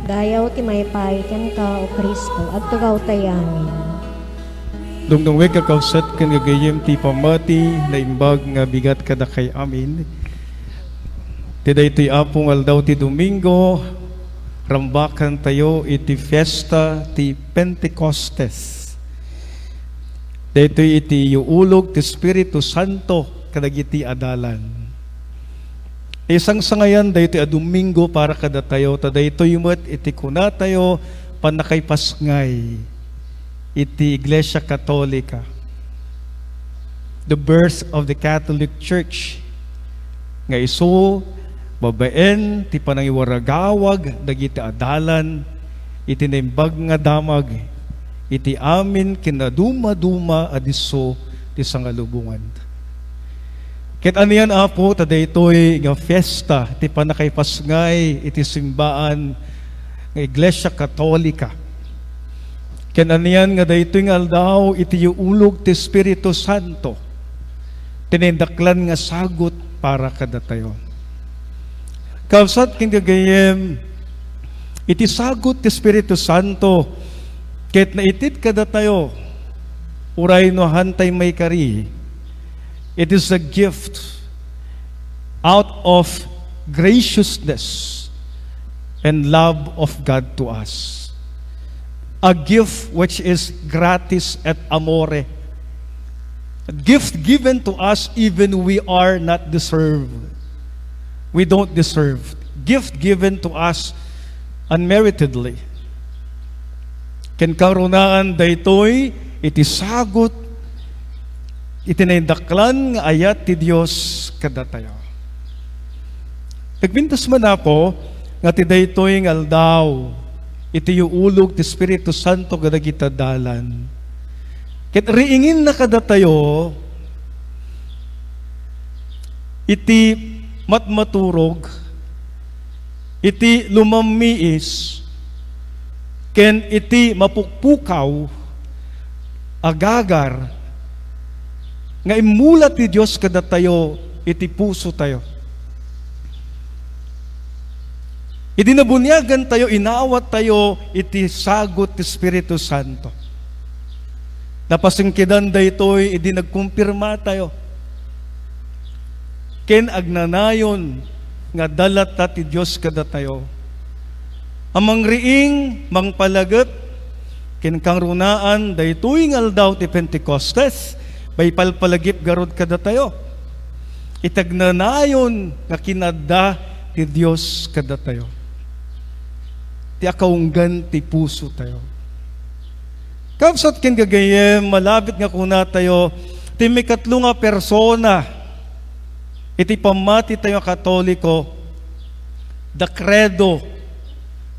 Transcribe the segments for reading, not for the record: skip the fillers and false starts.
Dayaw ti maypay ken ka o Kristo at tugaw tayamin. Dungdung wek kakawsat ken gagayem ti pamati na imbag nga bigat kada kay amin. Ti daytoy apong aldaw ti Domingo, rambakan tayo iti fiesta ti Pentecostes. Daytoy iti yuulog ti Espiritu Santo kadagiti adalan. Isang sangayan daytoy a Domingo para kada tayo, ta daytoy met iti kuna tayo panakay pasngay iti Iglesia Katolika. The birth of the Catholic Church. Nga isu babaen ti panangiwaragawag dagiti adalan iti naimbag nga damag iti amin kinaduma-duma adiso ti sangalubungan. Ket aniyan apo ta daytoy nga fiesta ti panakaypasngay iti simbaan nga Iglesia Katolika. Ken aniyan nga daytoy nga aldaw iti ulog ti Espiritu Santo. Tinindaklan nga sagot para kada tayo. Kawsat ken gagayem iti sagot ti Espiritu Santo ket naitid kada tayo uray no hantay may kari. It is a gift out of graciousness and love of God to us. A gift which is gratis et amore. A gift given to us even we are not deserved. We don't deserve. Gift given to us unmeritedly. Ken karunaan daytoy iti sagot itinaindaklan nga ayat ti Dios kada tayo. Nagpintas man ako nga ti daytoy nga aldaw iti yuulog ti Espiritu Santo kadagiti dalan. Ket riingin na kada tayo iti matmaturog iti lumammiis ken iti mapukpukaw agagar nga imulat ti Dios kada tayo iti puso tayo. Iti nabunyagan tayo, inaawat tayo iti sagot ti Espiritu Santo. Napasingkidan daytoy iti nagkumpirma tayo. Ken agnanayon nga dalat ta ti Dios kada tayo. Amang riing mangpalaget ken kang runaan daytoy nga aldaw ti Pentecostes. Bay palpalagip garod kada tayo. Itagnanayon nga kinadda ti Dios kada tayo. Ti akaunggan ti puso tayo. Kapsat ken gagayem malapit nga kuna tayo ti mikatlo nga persona iti pamati tayo Katoliko, the credo,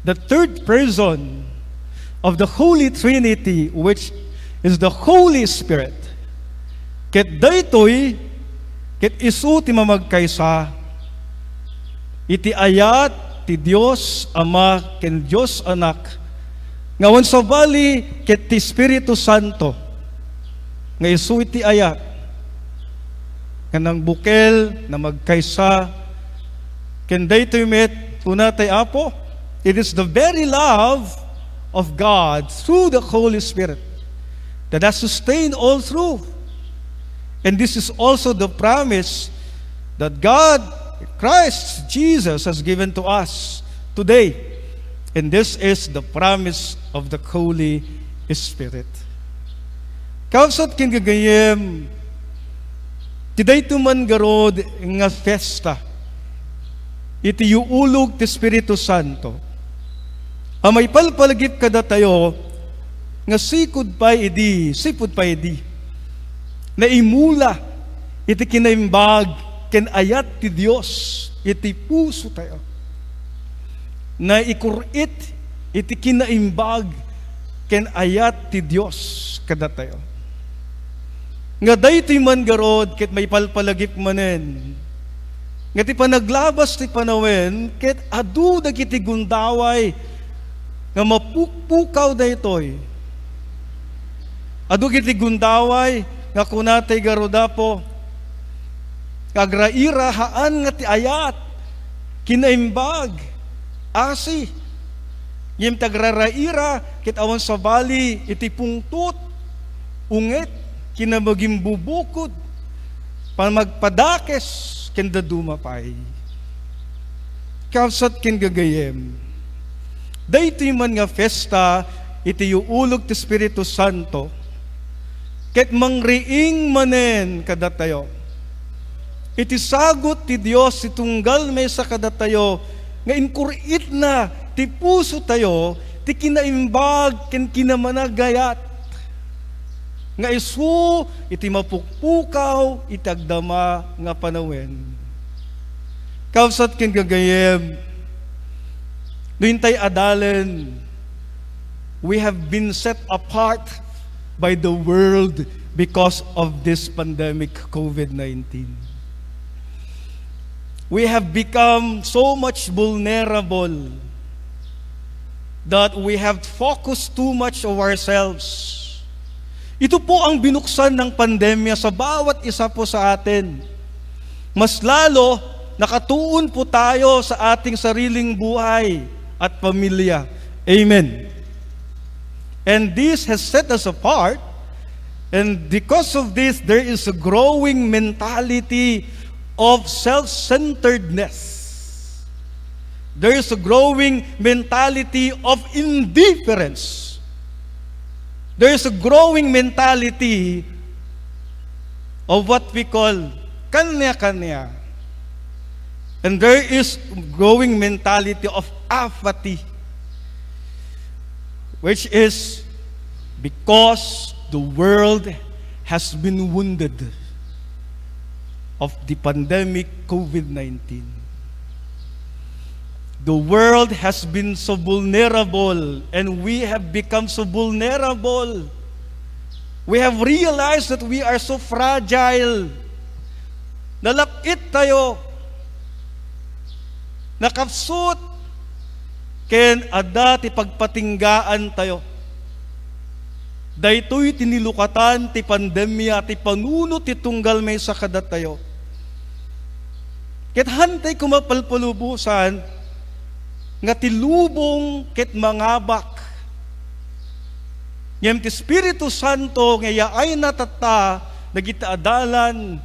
the third person of the Holy Trinity, which is the Holy Spirit. Ket daytoy ket isu ti mamagkaysa iti ayat ti Dios Ama ken Dios Anak nga sa bali ket ti Espiritu Santo nga isu iti ayat kanang bukel na magkaysa ken daytoy met una tay Apo. It is the very love of God through the Holy Spirit that has sustained all through. And this is also the promise that God, Christ Jesus, has given to us today. And this is the promise of the Holy Spirit. Kausat kin gagayem, tiday tuman garod nga festa, iti yuulog ti Espiritu Santo. Amay palpalagip kada tayo, nga sipud pa idi, na imula iti kinaimbag ken ayat ti Dios iti puso tayo. Na ikurit iti kinaimbag ken ayat ti Dios kada tayo. Nga daytoy man garod ket may palpalagip manen. Nga ti panaglabas ti panawen ket adu dagiti gundaway nga mapukpukaw daytoy. Adu giti gundaway nga kunatay garuda po kagrairahaan nga ti ayat kinaimbag asi Yem tagraraira, kit awan sa bali, iti pungtut, ungit, kinamaging bubukod, magpadakes, kenda dumapay. Kapsat kin gagayem. Daytoy man nga festa, iti uulog ti Espiritu Santo, ket mangriing manen kadatayo. Iti sagot ti Dios itunggal may sa kadatayo, nga inkurit na ti puso tayo, ti kinaimbag, ken kinamanagayat. Nga isu, iti mapukpukaw, itagdama nga panawen. Kapsat kin gagayem, nuintay adalen, we have been set apart by the world because of this pandemic, COVID-19. We have become so much vulnerable that we have focused too much of ourselves. Ito po ang binuksan ng pandemya sa bawat isa po sa atin. Mas lalo, nakatuon po tayo sa ating sariling buhay at pamilya. Amen. And this has set us apart, and because of this, there is a growing mentality of self-centeredness. There is a growing mentality of indifference. There is a growing mentality of what we call kanya-kanya. And there is growing mentality of apathy, which is because the world has been wounded of the pandemic COVID-19. The world has been so vulnerable, and we have become so vulnerable. We have realized that we are so fragile. Nalapit tayo. Nakapsut. Ken adda ti pagpatinggaan tayo. Daytoy tinilukatan ti pandemya, ti panuno ti tunggal may sakadat tayo. Ket hantay kumapalpalubusan, nga tilubong ket mangabak. Ngem ti Espiritu Santo nga yaay natata, nagitaadalan,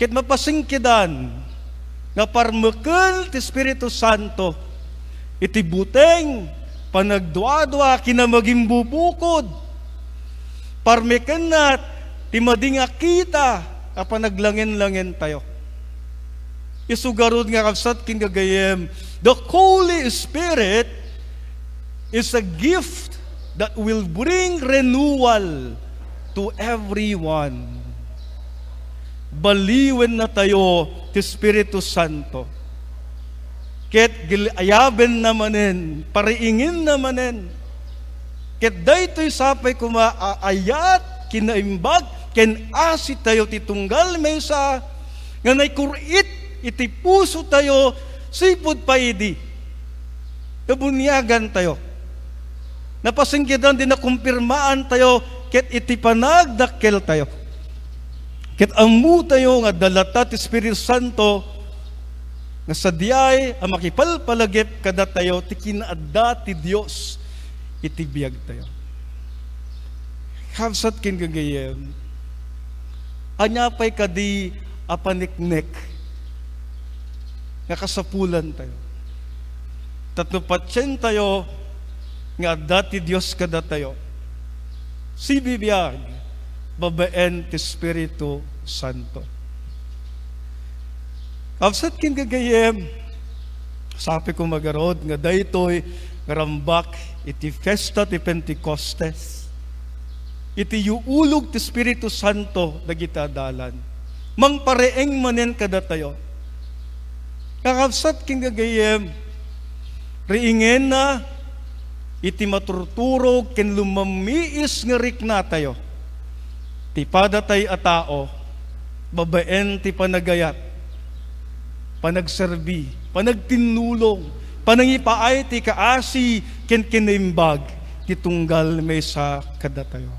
ket mapasingkidan, nga parmekel ti Espiritu Santo, iti buteng, panagduadwa, kinamaging bubukod, parmeken na, ti madinga kita, kapanaglangin-langin tayo. Isugarod nga kapsat king gagayem, the Holy Spirit is a gift that will bring renewal to everyone. Baliwen na tayo ti Espiritu Santo. Ket gilayaben namanen, pariingin namanen. Ket daytoy sapay kumaayat, kinaimbag, ken asi tayo titunggal maysa, nga naykurit, iti puso tayo, sipod paidi. Nabunyagan tayo. Napasingkidan din na kumpirmaan tayo, ket iti panagdakkel tayo. Ket ammo tayo nga dalata ti Espiritu Santo, nga sadyay ang makipalpalagip kada tayo, ti kinaadda ti Dios, iti biyag tayo. Kapsat kin gagayem, anya pa'y kadi apaniknek, nga kasapulan tayo. Tatupatsen tayo, nga dati Diyos kada tayo. Si bibiyag, babaen ti Espiritu Santo. Kapsat kin gagayem, sabi ko magarod, nga daytoy, rambak, iti festa ti Pentecostes. Iti yuulog ti Espiritu Santo, nagitadalan. Mangpareeng manen kada tayo. Kakapsat king gagayem, riingen na, iti maturturog, ken lumamiis nga rikna tayo. Ti padatay a tao, babaen ti panagayat, panagserbi, panagtinulong, panangipaay ti kaasi, ken kinaimbag, ti tunggal may sa kada tayo.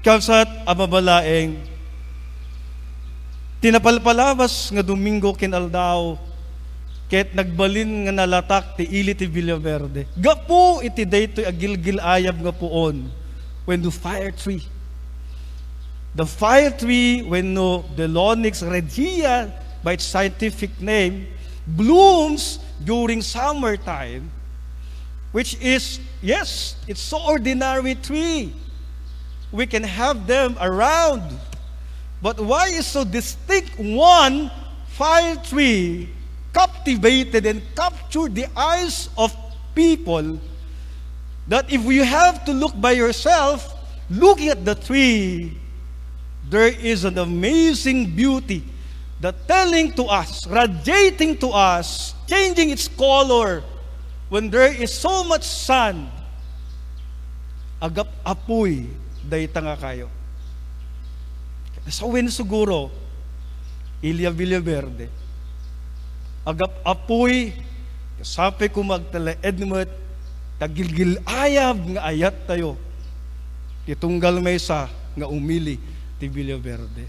Kapsat ababalaeng, tinapalpalabas nga Domingo kinaldaw, ket nagbalin nga nalatak ti ili ti Villaverde. Gapu iti daytoy agilgil ayab nga puon when the fire tree. The fire tree, when no Belonyx regia by its scientific name, blooms during summertime, which is, yes, it's so ordinary tree. We can have them around. But why is so distinct one fire tree captivated and captured the eyes of people that if you have to look by yourself, looking at the tree, there is an amazing beauty that telling to us, radiating to us, changing its color when there is so much sun. Agap apoy, dayta nga kayo. Sa win siguro, Ilia Villaverde, agap apoy, kasapi ko magtalaed mo't, tagilgil ayab nga ayat tayo, titunggal may sa nga umili, ti Villaverde.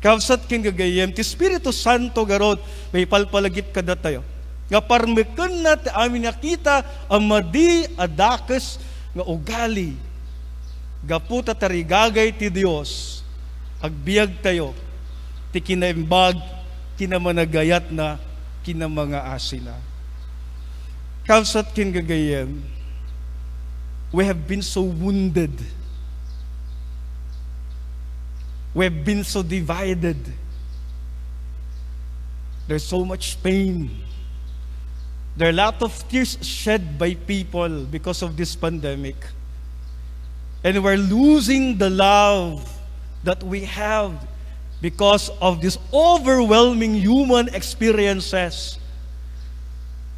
Kawsat king gagayem, ti Espiritu Santo garot, may palpalagip kada tayo. Nga parmeken na ti amin nakita, amadi adakes nga ugali. Gaputa tarigagay ti Dios, agbiag tayo, ti kinaimbag, kinamanagayat na, kinamanga asila. Kawsat king gagayem, we have been so wounded. We've been so divided. There's so much pain. There are a lot of tears shed by people because of this pandemic. And we're losing the love that we have because of these overwhelming human experiences.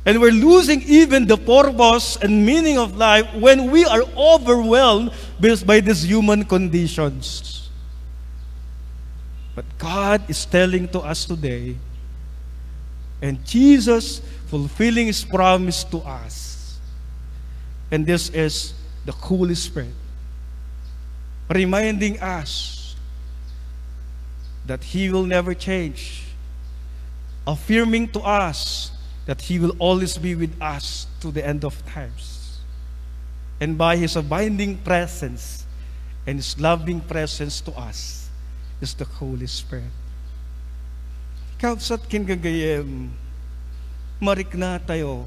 And we're losing even the purpose and meaning of life when we are overwhelmed by these human conditions. But God is telling to us today, and Jesus fulfilling His promise to us. And this is the Holy Spirit, reminding us that He will never change, affirming to us that He will always be with us to the end of times. And by His abiding presence and His loving presence to us, is the Holy Spirit. Kausat kin gagayem, marik na tayo,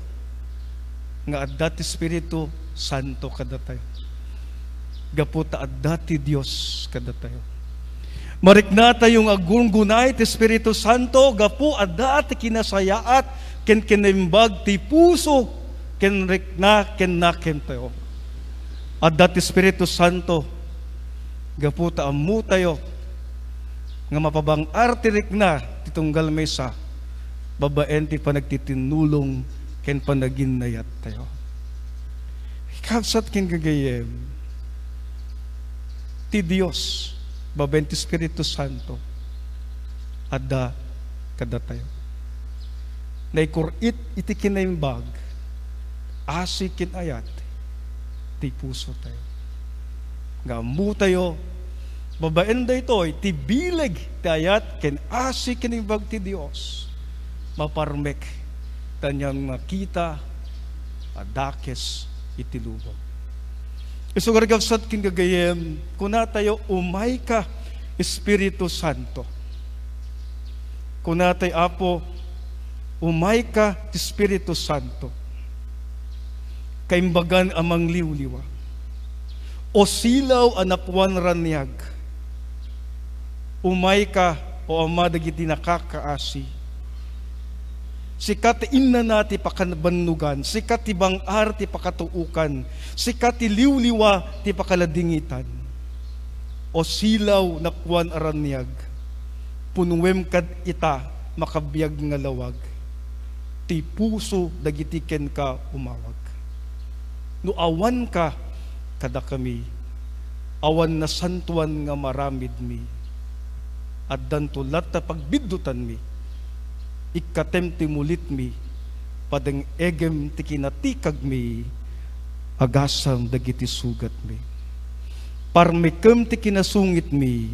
nga adati Espiritu Santo kada tayo. Gaputa adati Dios kada tayo. Marik na tayong agunggunay ti Espiritu Santo, gapu adati kinasayaat, ken kinimbag ti puso, ken rikna, ken naken tayo. Adati Espiritu Santo, gaputa amu tayo, nga mapabang artirik na titunggal may sa babaen ti panagtitinulong ken panaginayat tayo. Kapsat ken gagayem ti Dios babaen ti Espiritu Santo adda kada tayo. Naikurit iti kinaimbag asi ken ayat ti puso tayo. Ngamu tayo babaen da ito, ti bileg, ti ayat, ken asi kinimbag ti Dios, maparmek, tanyang makita, adakes, iti lubog. Isugar gavsat kin gagayem, kuna tayo umay ka, Espiritu Santo. Kuna tayo apo, umay ka, Espiritu Santo. Kaimbagan amang liwliwa. O silaw anapwan ranyag. Umay ka o ama dagiti nakakaasi. Sikat inna nati pakanabannugan, sikat ti bangar ti pakatuukan, sikat ti liwliwa ti pakaladingitan. O silaw na kuwan aranyag, punwem kad ita makabiyag nga lawag, ti puso dagiti ken ka umawag. No awan ka kada kami, awan na santuan nga maramid mi, at dantulat na pagbiddutan mi, ikatem ti mulit mi, padeng egem ti kinatikag mi, agasam dagiti sugat mi. Parmikem ti kinasungit mi,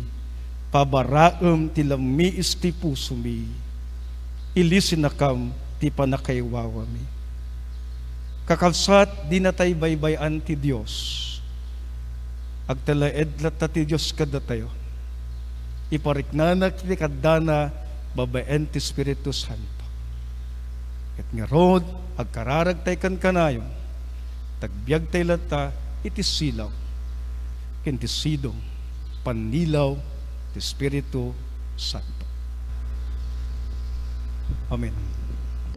pabaraem ti lamiis ti puso mi, ilisin na kam ti panakaywawami. Kakalsat di na tayo baybayan ti Diyos. Agtalaedlat na ti Diyos kada tayo. Ipariknanak ti kadana babaen ti Espiritu Santo. Ket nga rod, agkararag tayo kan kanayon, tagbiag tayo lata, iti silaw, kinti sidong, panilaw, ti Espiritu Santo. Amen.